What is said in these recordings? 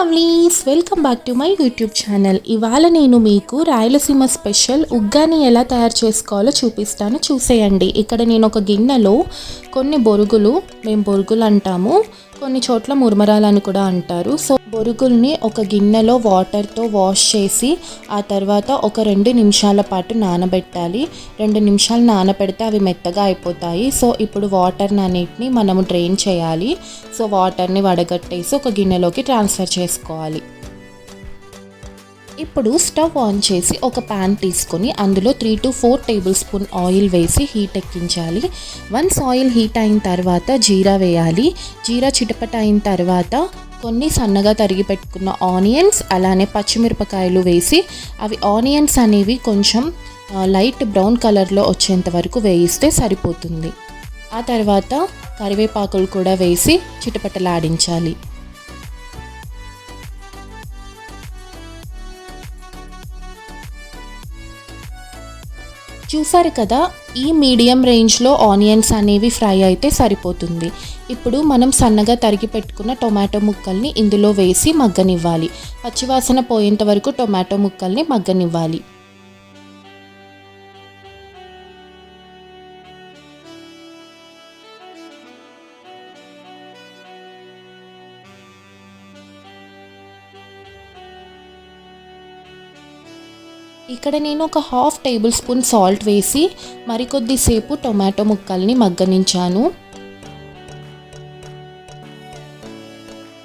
Lovelies, welcome back to my YouTube channel. ఇవాళ నేను మీకు రాయలసీమ స్పెషల్ ఉగ్గాని ఎలా తయారు చేసుకోవాలో చూపిస్తాను, చూసేయండి. ఇక్కడ నేను ఒక గిన్నెలో కొన్ని బొరుగులు, మేము బొరుగులు అంటాము, కొన్ని చోట్ల మురమరాలని కూడా అంటారు. సో బొరుగుల్ని ఒక గిన్నెలో వాటర్తో వాష్ చేసి ఆ తర్వాత ఒక 2 నిమిషాల పాటు నానబెట్టాలి. 2 నిమిషాలు నానబెడితే అవి మెత్తగా అయిపోతాయి. సో ఇప్పుడు వాటర్ని అన్నిటిని మనము డ్రైన్ చేయాలి. సో వాటర్ని వడగట్టేసి ఒక గిన్నెలోకి ట్రాన్స్ఫర్ చేసుకోవాలి. ఇప్పుడు స్టవ్ ఆన్ చేసి ఒక ప్యాన్ తీసుకొని అందులో 3 to 4 టేబుల్ స్పూన్ ఆయిల్ వేసి హీట్ ఎక్కించాలి. వన్స్ ఆయిల్ హీట్ అయిన తర్వాత జీరా వేయాలి. జీరా చిటపట అయిన తర్వాత కొన్ని సన్నగా తరిగి పెట్టుకున్న ఆనియన్స్, అలానే పచ్చిమిరపకాయలు వేసి అవి ఆనియన్స్ అనేవి కొంచెం లైట్ బ్రౌన్ కలర్లో వచ్చేంత వరకు వేయిస్తే సరిపోతుంది. ఆ తర్వాత కరివేపాకులు కూడా వేసి చిటపటలాడించాలి. చూసారు కదా, ఈ మీడియం రేంజ్లో ఆనియన్స్ అనేవి ఫ్రై అయితే సరిపోతుంది. ఇప్పుడు మనం సన్నగా తరిగి పెట్టుకున్న టొమాటో ముక్కల్ని ఇందులో వేసి మగ్గనివ్వాలి. పచ్చివాసన పోయేంత వరకు టొమాటో ముక్కల్ని మగ్గనివ్వాలి. ఇక్కడ నేను ఒక 1/2 టేబుల్ స్పూన్ సాల్ట్ వేసి మరికొద్దిసేపు టొమాటో ముక్కల్ని మగ్గనించాను.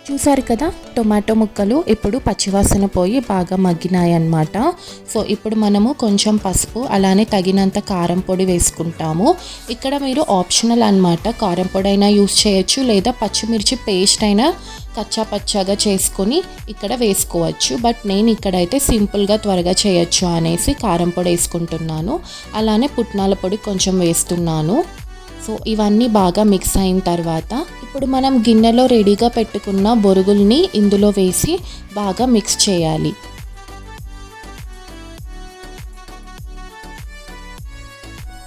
చూసారు కదా, టొమాటో ముక్కలు ఇప్పుడు పచ్చివాసన పోయి బాగా మగ్గినాయి అన్నమాట. సో ఇప్పుడు మనము కొంచెం పసుపు, అలానే తగినంత కారం పొడి వేసుకుంటాము. ఇక్కడ మీరు ఆప్షనల్ అన్నమాట, కారం పొడి అయినా యూస్ చేయొచ్చు, లేదా పచ్చిమిర్చి పేస్ట్ అయినా కచ్చా పచ్చాగా చేసుకొని ఇక్కడ వేసుకోవచ్చు. బట్ నేను ఇక్కడైతే సింపుల్గా త్వరగా చేయొచ్చు అనేసి కారం పొడి వేసుకుంటున్నాను. అలానే పుట్నాల పొడి కొంచెం వేస్తున్నాను. సో ఇవన్నీ బాగా మిక్స్ అయిన తర్వాత ఇప్పుడు మనం గిన్నెలో రెడీగా పెట్టుకున్న బొరుగుల్ని ఇందులో వేసి బాగా మిక్స్ చేయాలి.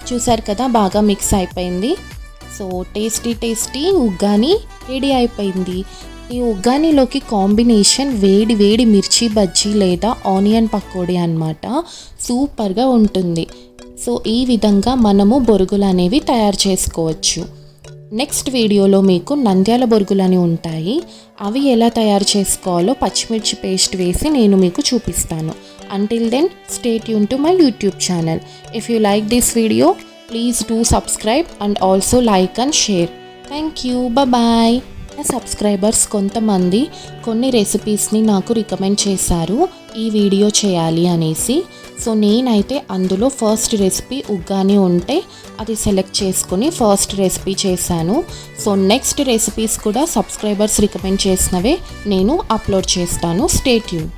చూసారు కదా, బాగా మిక్స్ అయిపోయింది. సో టేస్టీ ఉగ్గాని రెడీ అయిపోయింది. ఈ ఉగ్గానిలోకి కాంబినేషన్ వేడి వేడి మిర్చి బజ్జీ లేదా ఆనియన్ పకోడీ అన్నమాట. సూపర్గా ఉంటుంది. సో ఈ విధంగా మనము బొరుగులు అనేవి తయారు చేసుకోవచ్చు. నెక్స్ట్ వీడియోలో మీకు నంద్యాల బొరుగులు అని ఉంటాయి, అవి ఎలా తయారు చేసుకోవాలో పచ్చిమిర్చి పేస్ట్ వేసి నేను మీకు చూపిస్తాను. Until then, stay tuned to my YouTube channel. If you like this video, please do subscribe and also like and share. Thank you. Bye-bye. Subscribers కొంతమంది కొన్ని రెసిపీస్ని నాకు రికమెండ్ చేశారు ఈ వీడియో చేయాలి అనేసి. సో నేనైతే అందులో ఫస్ట్ రెసిపీ ఉగ్గాని ఉంటే అది సెలెక్ట్ చేసుకొని ఫస్ట్ రెసిపీ చేశాను. సో నెక్స్ట్ రెసిపీస్ కూడా సబ్స్క్రైబర్స్ రికమెండ్ చేసినవే నేను అప్లోడ్ చేస్తాను. Stay tune.